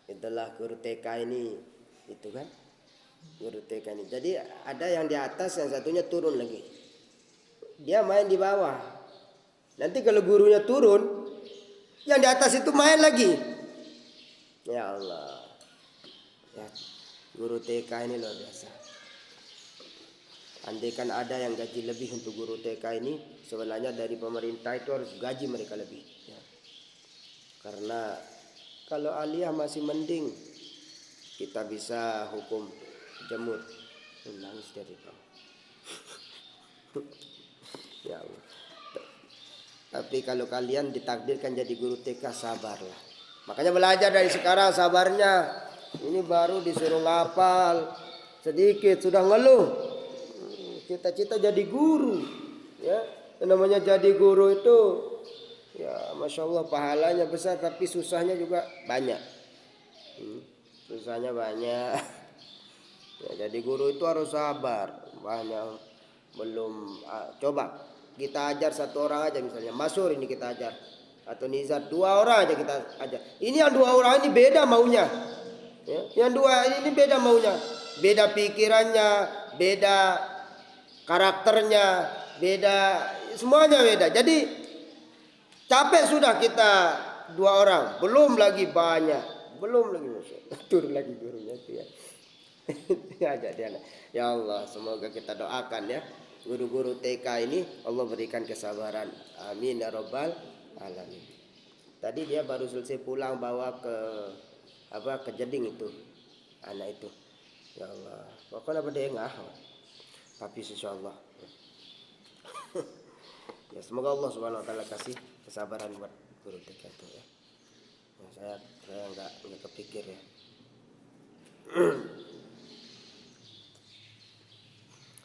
Itulah guru TK ini, itu kan guru TK ini. Jadi ada yang di atas, yang satunya turun lagi. Dia main di bawah. Nanti kalau gurunya turun, yang di atas itu main lagi. Ya Allah. Ya, guru TK ini luar biasa. Andai kan ada yang gaji lebih untuk guru TK ini, sebenarnya dari pemerintah itu harus gaji mereka lebih. Ya. Karena kalau aliyah masih mending, kita bisa hukum jemur. Nangis dari kamu. Ya Allah. Tapi kalau kalian ditakdirkan jadi guru TK, sabarlah. Makanya belajar dari sekarang sabarnya. Ini baru disuruh ngapal sedikit sudah ngeluh. Cita-cita jadi guru. Ya, yang namanya jadi guru itu, ya masya Allah pahalanya besar, tapi susahnya juga banyak. Susahnya banyak. Ya, jadi guru itu harus sabar. Banyak belum coba kita ajar satu orang aja, misalnya Masur ini kita ajar, atau Nizar, 2 orang aja kita ajar. Ini yang 2 orang ini beda maunya. Ya, yang 2 ini beda maunya, beda pikirannya, beda karakternya, beda semuanya beda. Jadi capek sudah kita 2 orang, belum lagi banyak, belum lagi turun lagi gurunya itu ya. Ajak dia. Ya Allah, semoga kita doakan ya guru-guru TK ini Allah berikan kesabaran. Amin ya rabbal alamin. Tadi dia baru selesai pulang bawa ke ke Jeding itu anak itu. Ya Allah, pokoknya apa dia ngah. Tapi insyaallah. Ya semoga Allah Subhanahu wa taala kasih kesabaran buat guru TK itu ya. Nah, saya enggak kepikir ya.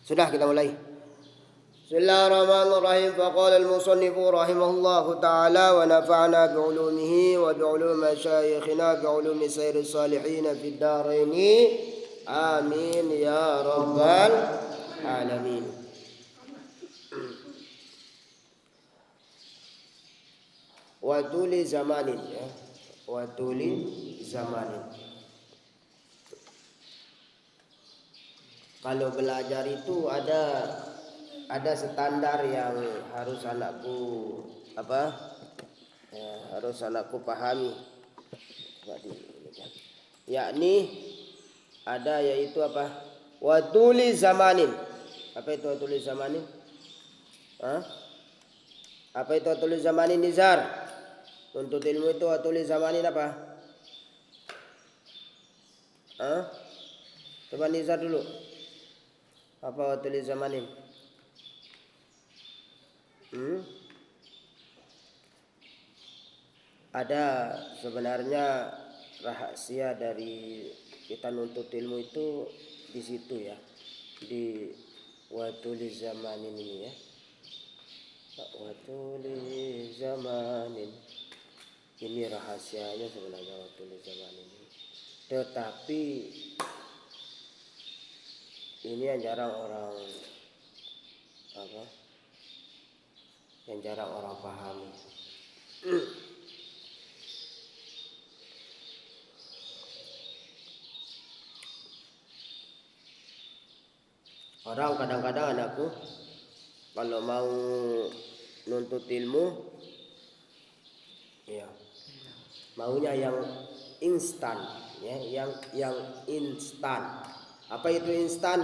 Sudah kita mulai. Bismillahirrahmanirrahim. Faqala al-musannif rahimahullahu ta'ala wa nafa'na bi'ulumihi wa bi'ulumi masyayikhina bi'ulumi sayris salihin fid dharain. Amin ya rabbal alamin. Wa tuli zamanin ya. Wa tuli zamanin. Kalau belajar itu ada standar yang harus anakku harus anakku pahami. Yakni ada yaitu watuli zamanin. Apa itu watuli zamanin? Apa itu watuli zamanin, Nizar? Untuk ilmu itu watuli zamanin apa? Coba Nizar dulu. Apa watuli zamanin? Ada sebenarnya rahasia dari kita nuntut ilmu itu di situ ya, di watuli zamanin ini ya. Watuli zamanin ini rahasianya sebenarnya, watuli zamanin ini. Tetapi ini yang jarang orang pahami. Orang kadang-kadang anakku kalau mau nuntut ilmu, ya maunya yang instan, ya, yang instan. Apa itu instan?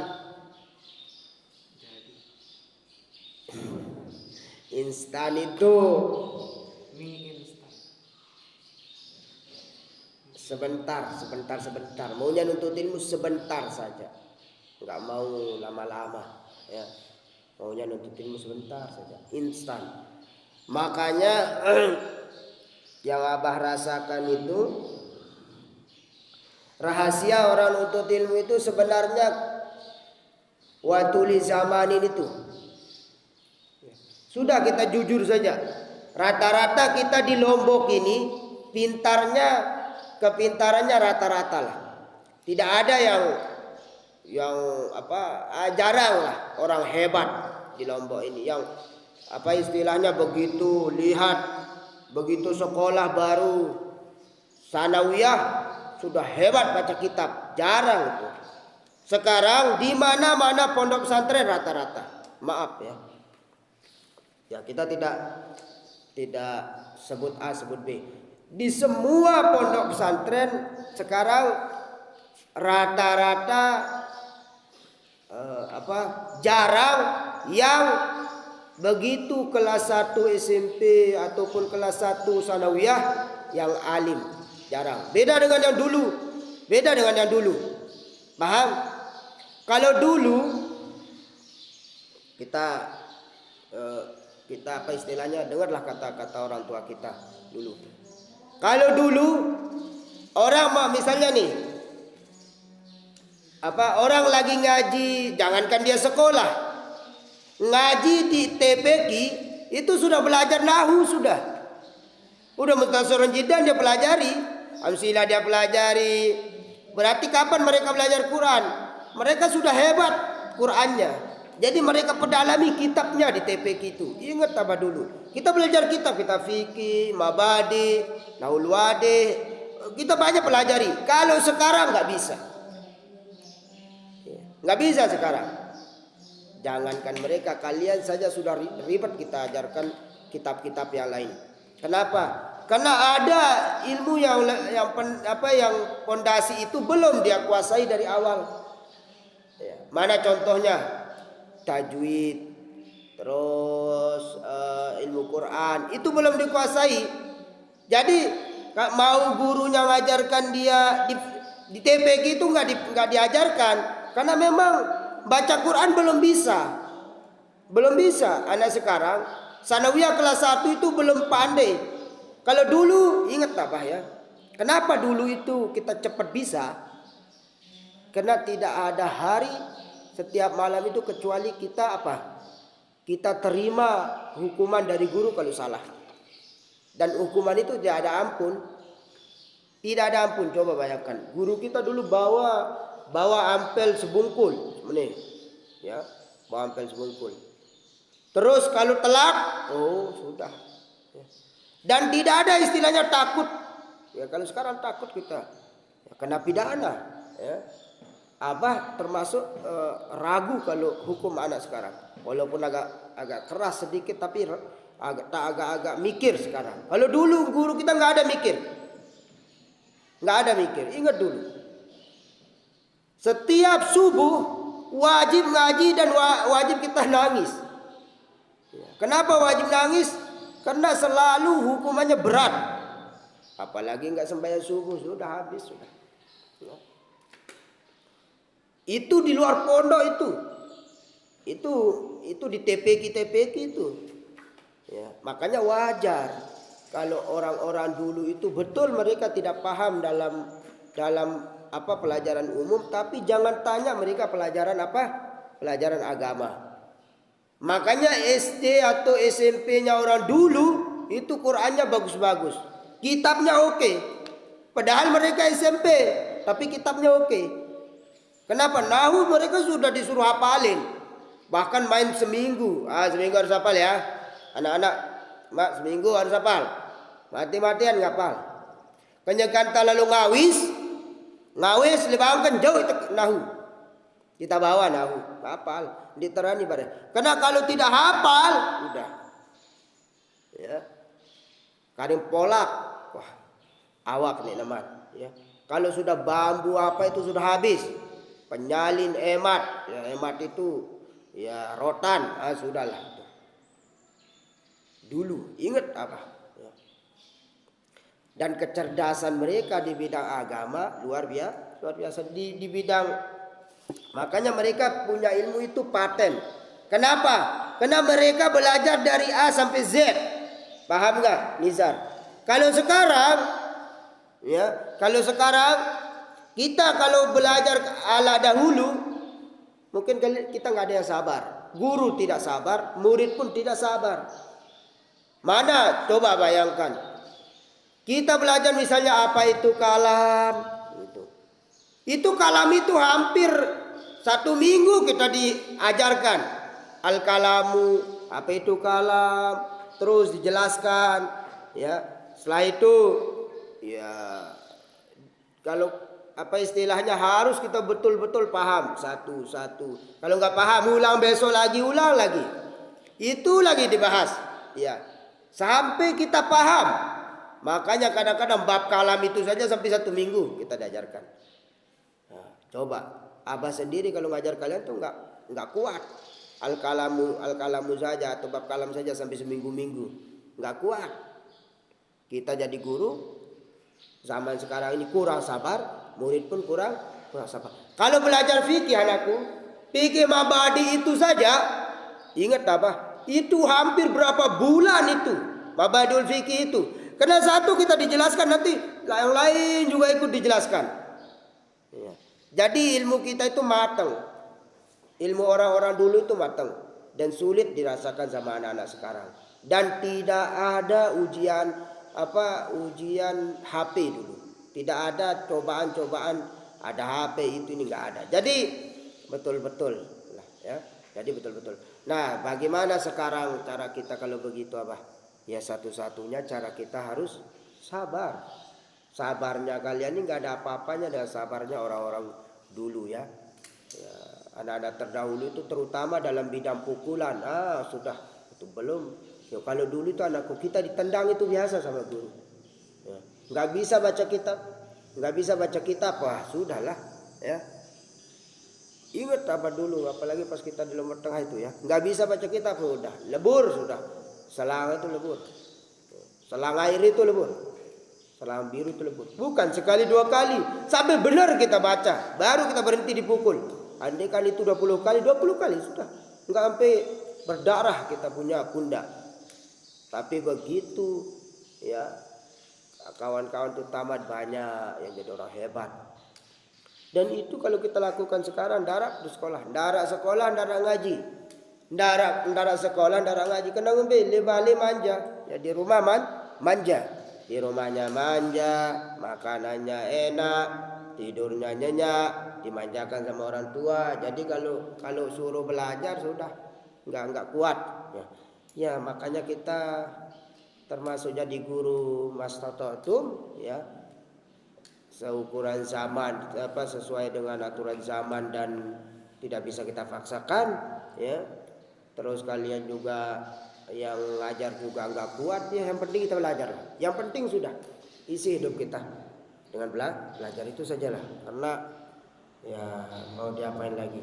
Instan itu mie instan. Sebentar. Maunya nuntut ilmu sebentar saja. Enggak mau lama-lama, ya. Maunya nuntut ilmu sebentar saja, instan. Makanya yang Abah rasakan itu rahasia orang nuntut ilmu itu sebenarnya watuli zamanin itu. Sudah kita jujur saja. Rata-rata kita di Lombok ini kepintarannya rata-rata lah. Tidak ada yang jarang lah orang hebat di Lombok ini yang istilahnya begitu sekolah baru sanawiyah sudah hebat baca kitab, jarang itu. Sekarang di mana-mana pondok pesantren rata-rata. Maaf ya. Ya kita tidak sebut A sebut B. Di semua pondok pesantren sekarang rata-rata jarang yang begitu kelas 1 SMP ataupun kelas 1 sanawiyah yang alim, jarang. Beda dengan yang dulu. Paham? Kalau dulu kita apa istilahnya, dengarlah kata-kata orang tua kita dulu. Kalau dulu orang misalnya nih, orang lagi ngaji, jangankan dia sekolah, ngaji di TPQ itu sudah belajar nahu, sudah mutasarrifun jiddan dia pelajari, amsilah dia pelajari. Berarti kapan mereka belajar Quran? Mereka sudah hebat Qurannya. Jadi mereka pedalami kitabnya di TPQ itu. Ingat apa dulu? Kita belajar kitab fikih, mabadi, nahul wadi, kita banyak pelajari. Kalau sekarang nggak bisa sekarang. Jangankan mereka, kalian saja sudah ribet kita ajarkan kitab-kitab yang lain. Kenapa? Karena ada ilmu yang pondasi itu belum dia kuasai dari awal. Mana contohnya? Tajwid, terus ilmu Quran itu belum dikuasai. Jadi mau gurunya ngajarkan dia di TPQ itu nggak diajarkan, karena memang baca Quran belum bisa. Anak sekarang sanawiyah kelas 1 itu belum pandai. Kalau dulu ingat apa ya? Kenapa dulu itu kita cepat bisa? Karena tidak ada hari setiap malam itu kecuali kita kita terima hukuman dari guru kalau salah. Dan hukuman itu tidak ada ampun. Coba bayangkan, guru kita dulu bawa ampel sebungkul, ya, bawa ampel sebungkul. Terus kalau telak, sudah. Dan tidak ada istilahnya takut. Ya kalau sekarang takut kita, kena pidana, ya. Termasuk ragu kalau hukum anak sekarang, walaupun agak keras sedikit, tapi agak mikir sekarang. Kalau dulu guru kita nggak ada mikir. Ingat dulu, setiap subuh wajib ngaji dan wajib kita nangis. Kenapa wajib nangis? Karena selalu hukumannya berat. Apalagi nggak sembahyang subuh, sudah habis sudah. Itu di luar pondok itu di TPQ itu. Ya, makanya wajar kalau orang-orang dulu itu betul mereka tidak paham dalam pelajaran umum, tapi jangan tanya mereka pelajaran agama. Makanya SD atau SMP-nya orang dulu itu Qur'annya bagus-bagus, kitabnya oke. Padahal mereka SMP, tapi kitabnya oke. Kenapa? Nahu mereka sudah disuruh hafalin. Bahkan main seminggu. Seminggu harus hafal ya. Anak-anak, seminggu harus hafal. Mati-matian ngapal. Kenyakanta lalu ngawis lebangkan jauh itu nahu. Kita bawa nahu, hafal, diterani pada. Karena kalau tidak hafal, udah. Ya. Karim polak. Wah, awak nih nama. Ya. Kalau sudah bambu itu sudah habis. Penyalin emat, ya, emat itu ya rotan, sudahlah. Dulu ingat apa? Ya. Dan kecerdasan mereka di bidang agama luar biasa di bidang, makanya mereka punya ilmu itu paten. Kenapa? Karena mereka belajar dari A sampai Z. Paham nggak, Nizar? Kalau sekarang kita kalau belajar ala dahulu, mungkin kita nggak ada yang sabar. Guru tidak sabar, murid pun tidak sabar. Mana? Coba bayangkan. Kita belajar misalnya apa itu kalam. Itu kalam itu hampir 1 minggu kita diajarkan. Al-kalamu, apa itu kalam. Terus dijelaskan. Ya. Setelah itu, ya, kalau apa istilahnya harus kita betul-betul paham satu-satu. Kalau nggak paham ulang besok lagi ulang lagi. Itu lagi dibahas. Ya. Sampai kita paham. Makanya kadang-kadang bab kalam itu saja sampai 1 minggu kita diajarkan. Nah, coba Abah sendiri kalau ngajar kalian tuh nggak kuat. Al-kalamu saja atau bab kalam saja sampai seminggu-minggu. Nggak kuat. Kita jadi guru zaman sekarang ini kurang sabar, murid pun kurang sabar. Kalau belajar fikih anakku, fikih mabadi itu saja, ingat apa? Itu hampir berapa bulan itu mabadiul fikih itu. Karena satu kita dijelaskan nanti yang lain juga ikut dijelaskan. Ya. Jadi ilmu kita itu matang. Ilmu orang-orang dulu itu matang dan sulit dirasakan sama anak-anak sekarang. Dan tidak ada ujian HP dulu. Tidak ada cobaan-cobaan ada HP itu ini nggak ada. Jadi betul-betul lah ya. Jadi betul-betul. Nah, bagaimana sekarang cara kita kalau begitu Abah? Ya satu-satunya cara kita harus sabar. Sabarnya kalian ini nggak ada apa-apanya dengan sabarnya orang-orang dulu ya. Ya, anak-anak terdahulu itu terutama dalam bidang pukulan. Sudah itu belum. Ya, kalau dulu itu anakku kita ditendang itu biasa sama guru. Ya, nggak bisa baca kitab, wah sudahlah ya. Ingat apa dulu, apalagi pas kita di Lombok Tengah itu ya, nggak bisa baca kitab sudah, lebur sudah, selang itu lebur, selang air itu lebur, selang biru itu lebur. Bukan sekali 2 kali, sampai benar kita baca, baru kita berhenti dipukul. Andai kan itu 20 kali sudah, nggak sampai berdarah kita punya pundak. Tapi begitu ya, kawan-kawan itu tamat banyak yang jadi orang hebat. Dan itu kalau kita lakukan sekarang, darat di sekolah, darat ngaji, darat sekolah, darat ngaji. Kena ngombe, lebale manja, ya di rumah manja, di rumahnya manja, makanannya enak, tidurnya nyenyak, dimanjakan sama orang tua. Jadi kalau suruh belajar sudah nggak kuat. Ya makanya kita termasuk jadi guru mastata'tum ya. Seukuran zaman sesuai dengan aturan zaman dan tidak bisa kita paksakan ya. Terus kalian juga yang ngajar juga nggak kuat ya, yang penting kita belajar. Yang penting sudah isi hidup kita dengan belajar itu sajalah, karena ya mau diapain lagi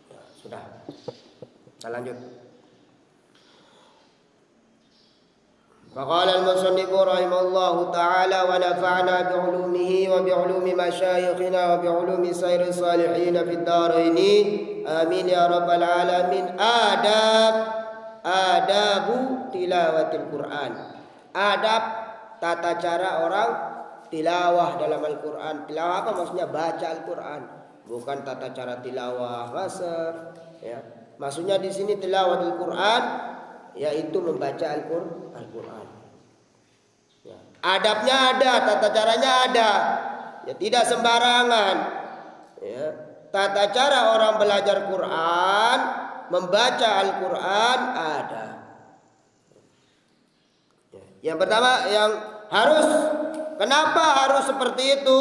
ya, sudah. Kita lanjut. فقال المصنف رحمه الله تعالى ونفعنا بعلومه وبعلوم مشايخنا وبعلوم سير الصالحين في الدارين آمين يا رب العالمين. آداب تلاوة القرآن. Adab tata cara orang tilawah dalam Al-Quran. Tilawah apa maksudnya? Baca Al-Quran, bukan tata cara tilawah wasar ya. Maksudnya di sini tilawah Al-Quran yaitu membaca Al-Quran. Ya. Adabnya ada, tata caranya ada. Ya tidak sembarangan. Ya. Tata cara orang belajar Quran, membaca Al-Quran ada. Ya. Yang pertama yang harus, kenapa harus seperti itu?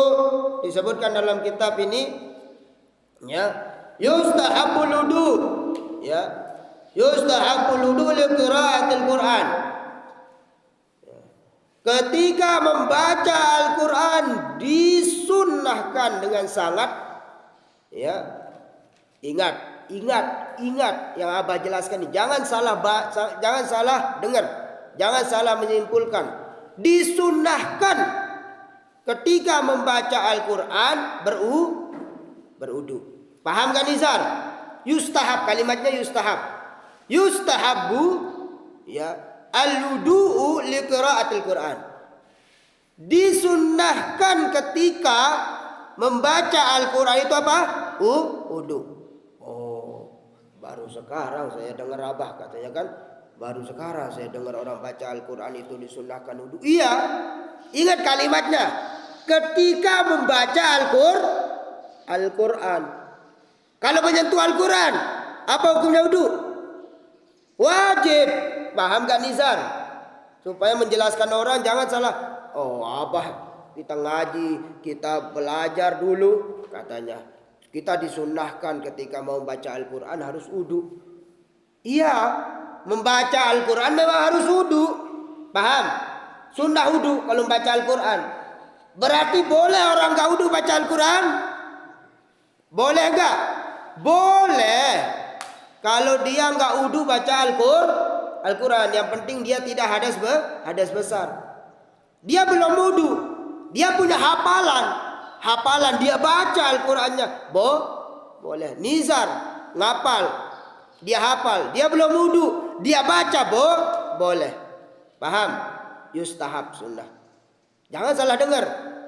Disebutkan dalam kitab ini ya, yustahabul wudu ya. Yustahabul wudu li qiraatil Quran. Ketika membaca Al-Quran disunnahkan dengan sangat ya. Ingat yang Abah jelaskan ini. Jangan salah dengar. Jangan salah menyimpulkan. Disunnahkan ketika membaca Al-Quran berudu. Paham kan Nizar? Yustahab, kalimatnya yustahab. Yustahabu ya al-wudu'u li qiraatil Quran. Disunnahkan ketika membaca Al-Quran itu apa? Wudu. Oh, baru sekarang saya dengar Abah katanya kan, baru sekarang saya dengar orang baca Al-Quran itu disunnahkan wudu. Iya, ingat kalimatnya. Ketika membaca Al-Quran. Kalau menyentuh Al-Quran, apa hukumnya wudu? Wajib. Paham gak Nizar? Supaya menjelaskan orang jangan salah. Oh Abah kita ngaji, kita belajar dulu katanya. Kita disunnahkan ketika mau baca Al-Quran harus wudu. Iya, membaca Al-Quran memang harus wudu. Paham? Sunnah wudu kalau membaca Al-Quran. Berarti boleh orang gak wudu baca Al-Quran? Boleh gak? Boleh. Kalau dia gak wudu baca Al-Quran, yang penting dia tidak hadas besar. Dia belum wudu, dia punya hafalan dia baca Al-Qurannya. Boleh. Nizar ngapal, dia hafal, dia belum wudu, dia baca boleh. Paham? Yustahab, sunnah. Jangan salah dengar.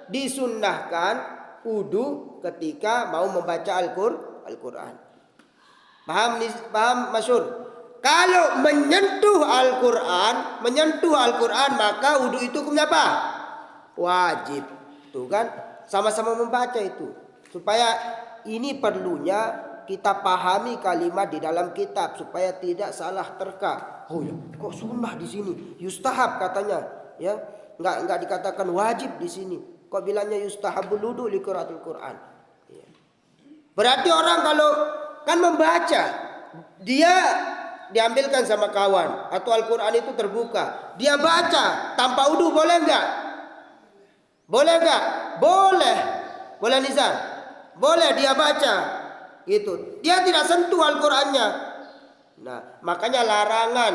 Disunnahkan wudu ketika mau membaca Al-Quran. Paham masyhur? Kalau menyentuh Al-Quran maka wudu itu hukumnya apa? Wajib. Tuh kan? Sama-sama membaca itu. Supaya ini perlunya kita pahami kalimat di dalam kitab supaya tidak salah terka. Oh ya, kok sunnah di sini? Yustahab katanya, ya. Enggak dikatakan wajib di sini. Kok bilangnya yustahabul wudu li qiraatil Quran? Ya. Berarti orang kalau kan membaca, dia diambilkan sama kawan atau Al-Quran itu terbuka, dia baca tanpa wudu boleh enggak? Boleh enggak? Boleh. Boleh Nizar? Boleh dia baca gitu. Dia tidak sentuh Al-Qurannya. Nah, makanya larangan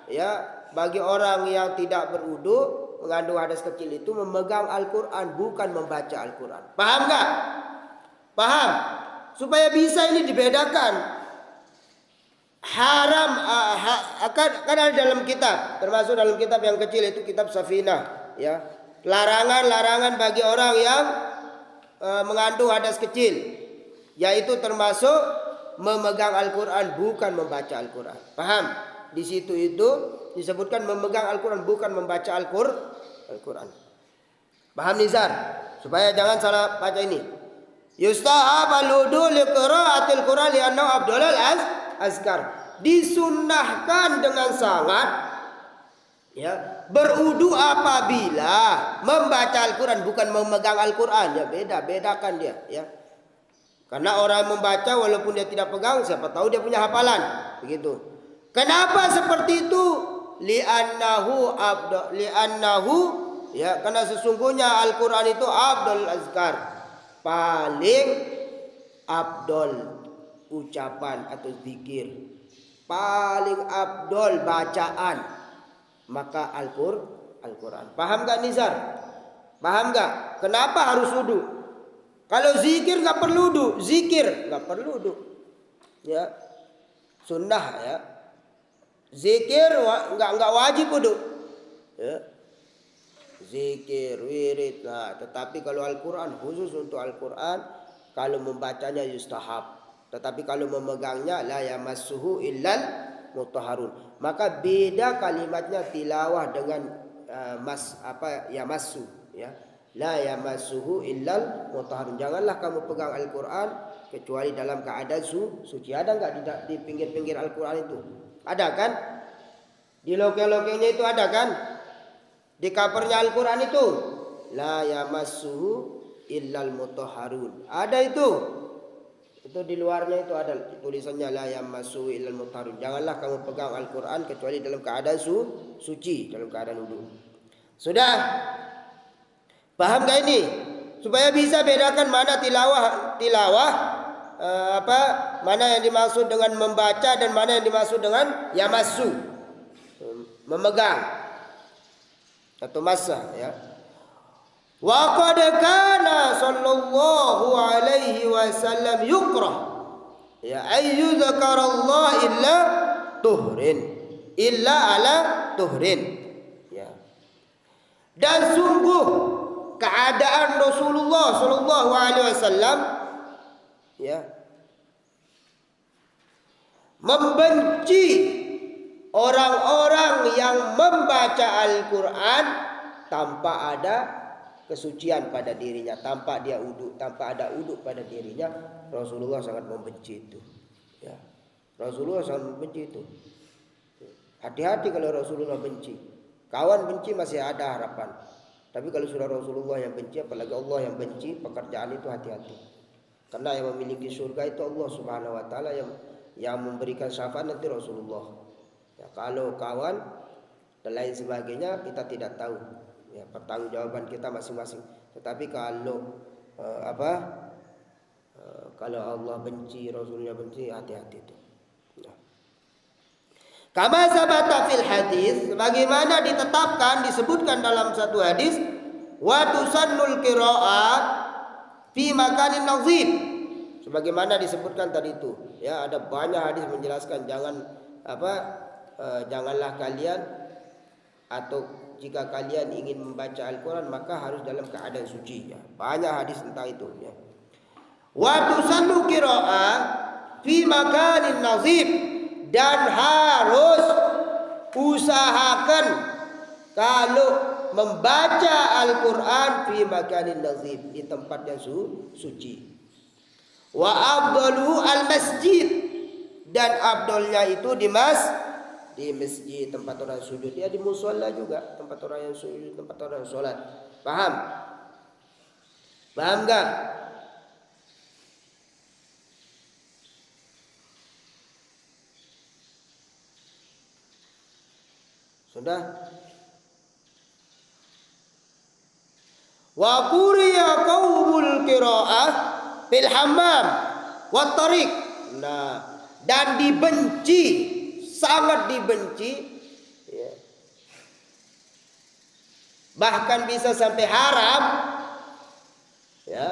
ya bagi orang yang tidak berwudu mengandung hadas kecil itu memegang Al-Quran, bukan membaca Al-Quran. Paham enggak? Paham? Supaya bisa ini dibedakan. Haram akan ada dalam kitab, termasuk dalam kitab yang kecil itu kitab Safinah, ya. Larangan bagi orang yang mengandung hadas kecil, yaitu termasuk memegang Al-Quran bukan membaca Al-Quran. Paham? Di situ itu disebutkan memegang Al-Quran bukan membaca Al-Quran. Paham Nizar? Supaya jangan salah baca ini. Yustahab al-wudu li qiraatil Quran li annahu afdalul azkar. Disunnahkan dengan sangat ya berwudu apabila membaca Al-Quran bukan memegang Al-Quran. Ya bedakan dia ya. Karena orang membaca walaupun dia tidak pegang, siapa tahu dia punya hafalan begitu. Kenapa seperti itu? Li'annahu ya karena sesungguhnya Al-Quran itu afdalul azkar, paling afdol ucapan atau zikir, paling afdol bacaan maka Al-Quran. Paham gak Nizar? Paham gak? Kenapa harus wudu? Kalau zikir gak perlu wudu, zikir gak perlu wudu. Ya. Sunnah ya. Zikir enggak wajib wudu. Ya. Zikir, wirid. Nah, tetapi kalau Al-Quran, khusus untuk Al-Quran, kalau membacanya yustahab. Tetapi kalau memegangnya la yamassuhu illal mutahharun. Maka beda kalimatnya tilawah dengan yamassu ya. La yamassuhu illal mutahharun. Janganlah kamu pegang Al-Quran kecuali dalam keadaan suci. Ada enggak di pinggir-pinggir Al-Quran itu? Ada kan? Di lokeng-lokengnya itu ada kan? Di covernya Al-Quran itu la yamassuhu illal mutahharun. Ada itu. Itu di luarnya itu ada tulisannya la yamassuhu illal mutahharun. Janganlah kamu pegang Al-Quran kecuali dalam keadaan suci, dalam keadaan wudu. Sudah? Paham gak ini? Supaya bisa bedakan mana tilawah mana yang dimaksud dengan membaca dan mana yang dimaksud dengan yamassu, memegang atau massa ya. Wa qad kana sallallahu alaihi wasallam yukrah ya ayyu dzakarallah illa ala tuhrin ya. Dan sungguh keadaan Rasulullah sallallahu alaihi wasallam ya membenci orang-orang yang membaca Al-Quran tanpa ada kesucian pada dirinya, tanpa dia wudu, tanpa ada wudu pada dirinya. Rasulullah sangat membenci itu. Ya. Rasulullah sangat membenci itu. Hati-hati kalau Rasulullah benci. Kawan benci masih ada harapan. Tapi kalau sudah Rasulullah yang benci, apalagi Allah yang benci, pekerjaan itu hati-hati. Karena yang memiliki surga itu Allah Subhanahu wa taala, yang memberikan syafaat nanti Rasulullah. Ya, kalau kawan dan lain sebagainya kita tidak tahu. Ya, pertanggungjawaban kita masing-masing. Tetapi kalau kalau Allah benci, Rasulnya benci, hati-hati itu. Ya. Kama sabata fil hadis, bagaimana ditetapkan, disebutkan dalam satu hadis, wa tusannul qiraat fi makanin nazib. Sebagaimana disebutkan tadi itu, ya ada banyak hadis menjelaskan janganlah kalian, atau jika kalian ingin membaca Al-Quran maka harus dalam keadaan suci. Ya. Banyak hadis tentang itu. Ya. Wa tusannu qiraat fi makanin nazib, dan harus usahakan kalau membaca Al-Quran fi makanin nazib, di tempat yang suci. Wa afdalu al-masjid, dan abdolnya itu di masjid, tempat orang sujud. Ya di musola juga, tempat orang yang sujud, tempat orang yang sholat. Paham? Paham enggak? Sudah? Wa quriya qaumul qiraah fil hammam wa tariq. Nah, dan dibenci, sangat dibenci, ya. Bahkan bisa sampai haram, ya,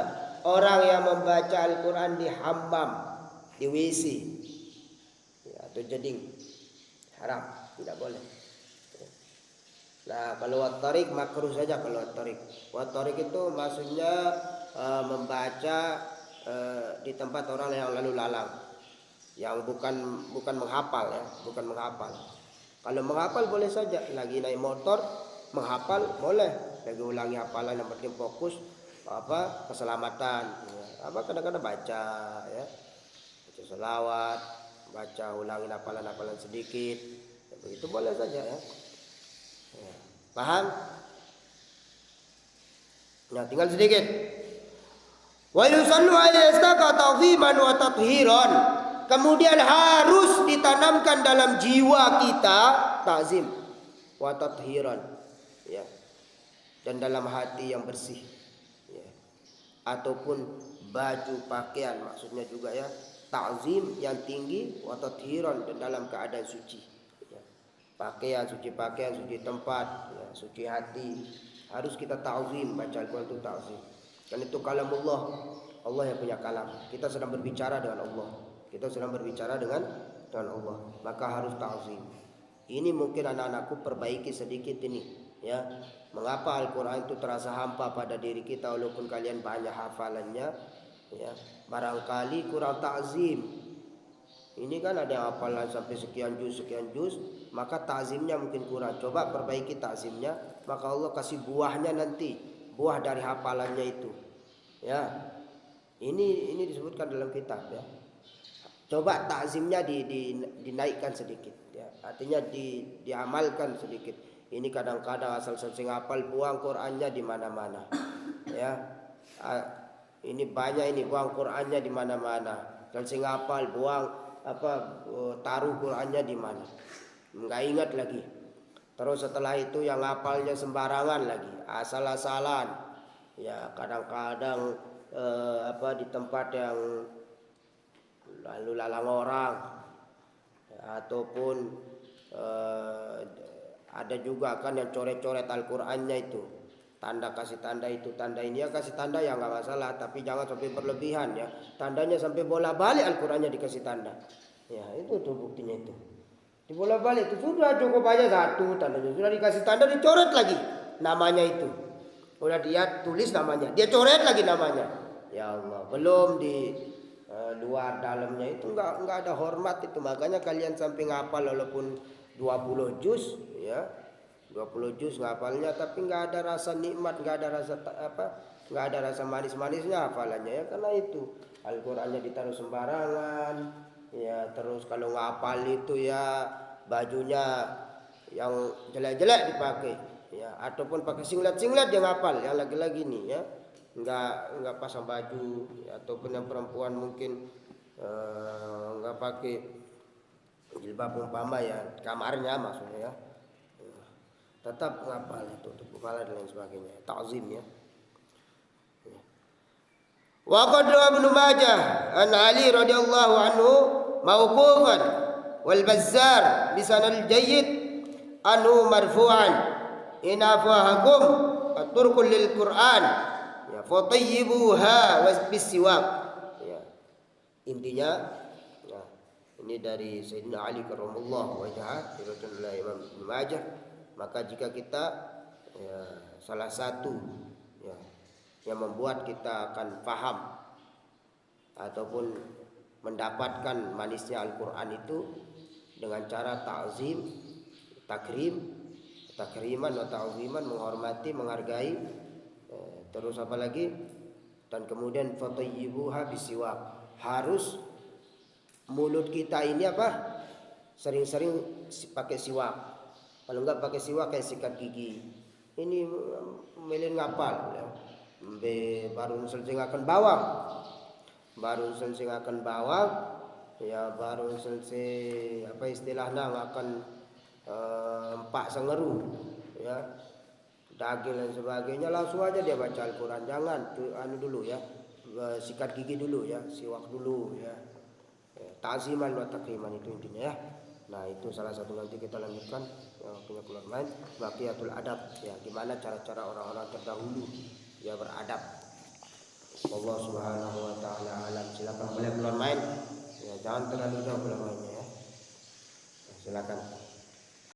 orang yang membaca Al-Quran di hammam, di WC, ya, atau jeding, haram, tidak boleh. Nah, kalau wat-tariq makruh saja. Kalau wat-tariq itu maksudnya membaca di tempat orang yang lalu lalang, yang bukan menghafal, ya, bukan menghafal. Kalau menghafal boleh saja, lagi naik motor menghafal boleh, lagi ulangi hafalan, yang penting fokus keselamatan. Ya. Kadang-kadang baca, ya, baca selawat, baca ulangi hafalan sedikit, ya, begitu boleh saja, ya. Ya. Paham? Nah, tinggal sedikit. Wa yusallu alaihi ta'ziman wa tathiran. Kemudian harus ditanamkan dalam jiwa kita ta'zim wa tathiran, ya. Dan dalam hati yang bersih, ya. Ataupun baju pakaian, maksudnya juga, ya, ta'zim yang tinggi, wa tathiran, dan dalam keadaan suci. Pakaian, suci tempat, ya, suci hati. Harus kita ta'zim, baca Al-Quran itu ta'zim. Dan itu kalamullah, Allah yang punya kalam. Kita sedang berbicara dengan Allah. Allah. Maka harus ta'zim. Ini mungkin anak-anakku perbaiki sedikit ini, ya. Mengapa Al-Quran itu terasa hampa pada diri kita walaupun kalian banyak hafalannya, ya. Barangkali kurang ta'zim. Ini kan ada hafalan sampai sekian juz, maka ta'zimnya mungkin kurang. Coba perbaiki ta'zimnya, maka Allah kasih buahnya nanti, buah dari hafalannya itu. Ya. Ini disebutkan dalam kitab, ya. Coba ta'zimnya dinaikkan sedikit, ya. Artinya diamalkan sedikit. Ini kadang-kadang asal sing hafal buang Qur'annya di mana-mana. Ya. Ini banyak ini buang Qur'annya di mana-mana. Dan sing hafal buang taruh Qur'annya di mana, nggak ingat lagi. Terus setelah itu yang hafalnya sembarangan lagi, asal-asalan, ya. Kadang-kadang di tempat yang lalu lalang orang, ya, ataupun ada juga kan yang coret-coret Al-Qur'annya itu, kasih tanda itu, tanda ini, ya kasih tanda ya nggak masalah, tapi jangan sampai berlebihan, ya. Tandanya sampai bola-balik Al-Qurannya dikasih tanda, ya, itu tuh buktinya itu. Di bola-balik itu sudah cukup aja satu tandanya, sudah dikasih tanda dicoret lagi namanya itu, udah dia tulis namanya, dia coret lagi namanya. Ya Allah, belum di luar dalamnya itu nggak ada hormat itu. Makanya kalian sampai ngapal walaupun 20 juz, ya. 20 juz ngapalnya, tapi nggak ada rasa nikmat, nggak ada rasa manis-manisnya hafalannya, ya. Karena itu Al-Qur'annya ditaruh sembarangan, ya. Terus kalau ngapal itu, ya, bajunya yang jelek-jelek dipakai, ya, ataupun pakai singlet dia ngapal, yang laki-laki nih ya, nggak pasang baju, ya, ataupun yang perempuan mungkin nggak pakai jilbab umpama ya, kamarnya maksudnya ya, tetap ngapal itu untuk kepala dan lain sebagainya, ta'zim ya. Wa qad Ibnu Majah an Ali radhiyallahu anhu mauqufan wal Bazzar bi sanad jayyid anhu marfu'an in afahakum aturkul lil Qur'an ya fatayyibuha wasbisiwak ya. Intinya ya, ini dari Sayyidina Ali karramallahu wajhah diriwayatkan oleh Imam Ibnu Majah. Maka jika kita ya, salah satu ya, yang membuat kita akan paham ataupun mendapatkan manisnya Al-Quran itu dengan cara ta'zim, takriman atau ta'ziman, menghormati, menghargai, terus apa lagi, dan kemudian fatayyibuha bisiwak, harus mulut kita ini apa, sering-sering pakai siwak, kalau enggak pakai siwak kayak sikat gigi, ini melin ngapal ya. Baru selesai bawang ya, baru selesai apa istilahnya akan empak sengeru ya, daging dan sebagainya, langsung aja dia baca Al-Quran. Jangan dulu ya, sikat gigi dulu ya, siwak dulu ya, ta'ziman wa takriman, itu intinya ya. Nah itu salah satu, nanti kita lanjutkan punya keluar main baqiyatul adab ya, gimana cara-cara orang-orang terdahulu ya beradab. Allah Subhanahu wa taala alam. Silakan boleh keluar main ya, jangan terlalu jauh keluar mainnya ya. Silakan.